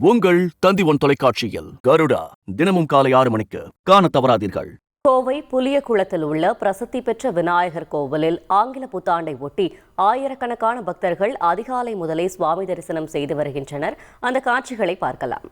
உங்கள் தந்தி1 தொலைக்காட்சியில் கருடா தினமும் காலை 6 மணிக்கு காண தவறாதீர்கள். கோவை புலியகுளத்தில் உள்ள பிரசித்தி பெற்ற விநாயகர் கோவிலில் ஆங்கில புத்தாண்டை ஒட்டி ஆயிரக்கணக்கான பக்தர்கள் அதிகாலை முதலே சுவாமி தரிசனம் செய்து வருகின்றனர். அந்த காட்சிகளை பார்க்கலாம்.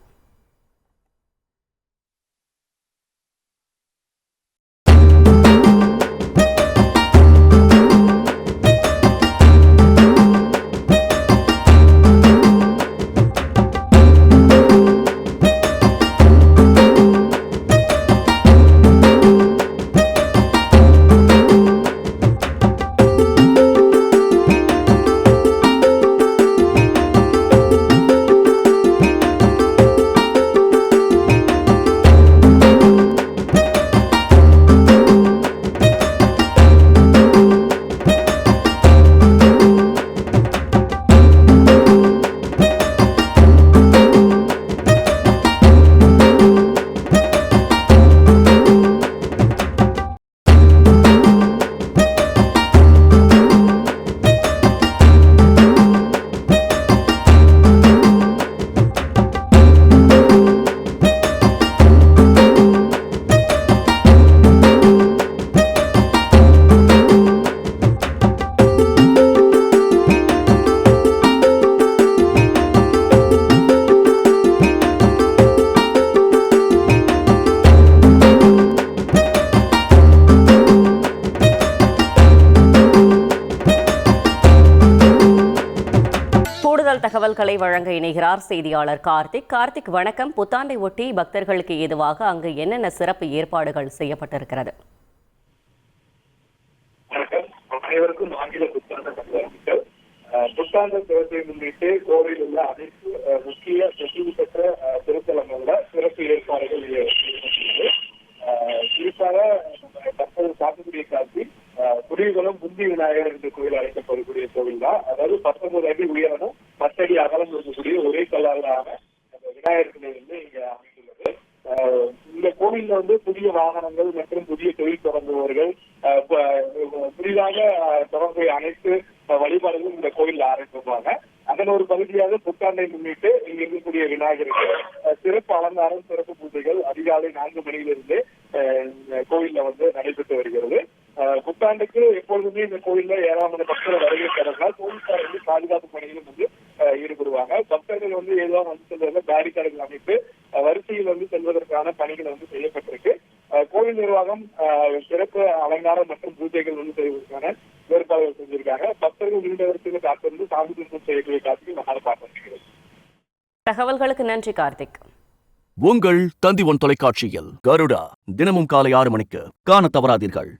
கூடுதல் தகவல்களை வழங்க இணைகிறார் செய்தியாளர் கார்த்திக். கார்த்திக், வணக்கம். புத்தாண்டை ஒட்டி பக்தர்களுக்கு ஏதுவாக அங்கு என்னென்ன சிறப்பு ஏற்பாடுகள் செய்யப்பட்டிருக்கிறது? அனைவருக்கும் ஆங்கில புத்தாண்டு தினத்தை முன்னிட்டு கோவையில் உள்ள அனைத்து முக்கிய பிரசித்தி பெற்ற திருத்தலங்கள்ல சிறப்பு ஏற்பாடுகள் செய்யப்பட்டுள்ளது. குறிப்பாக தற்போது பார்க்கக்கூடிய காட்சி புலியகுளம் முந்தி விநாயகர் என்ற கோயில் அழைக்கப்படக்கூடிய கோவில் தான். அதாவது 19 அடி உயரமும் 10 அடி அகலம் இருக்கக்கூடிய ஒரே கல்லாலான விநாயகர் சிலை வந்து இங்க அமைந்துள்ளது. இந்த கோவில்ல வந்து புதிய வாகனங்கள் மற்றும் புதிய தொழில் தொடங்குபவர்கள் புதிதாக தொடர்புடைய அனைத்து வழிபாடுகளும் இந்த கோயில்ல ஆரம்பிப்பாங்க. அதன் ஒரு பகுதியாக புத்தாண்டை முன்னிட்டு இங்க இருக்கக்கூடிய விநாயகருக்கு சிறப்பு அலங்காரம், சிறப்பு பூஜைகள் அதிகாலை 4 மணியிலிருந்து கோயில்ல வந்து நடைபெற்று வருகிறது. புத்தாண்டுக்கு எப்பொழுதுமே இந்த கோயில்ல ஏராளமான பக்தர்கள் வருகை தரனால் போலீசார் வந்து பாதுகாப்பு பணியிலும் வந்து ஈடுபடுவாங்க. பக்தர்கள் வந்து ஏதோ வந்து செல்வதில் பேரிகார்டுகள் அமைத்து வரிசையில் வந்து செல்வதற்கான பணிகள் வந்து செய்யப்பட்டிருக்கு. கோவில் நிர்வாகம் சிறப்பு அலங்காரம் மற்றும் பூஜைகள் வந்து செய்வதற்கான ஏற்பாடுகள் செஞ்சிருக்காங்க. பக்தர்கள் நீண்ட வரிசையில் காத்திருந்து சாமி தரிசனம் செய்யக்கூடிய காட்சிகள் நம்மால் பார்க்க முடிகிறது. தகவல்களுக்கு நன்றி கார்த்திக். உங்கள் தந்தி1 தொலைக்காட்சியில் கருடா தினமும் காலை 6 மணிக்கு காண தவறாதீர்கள்.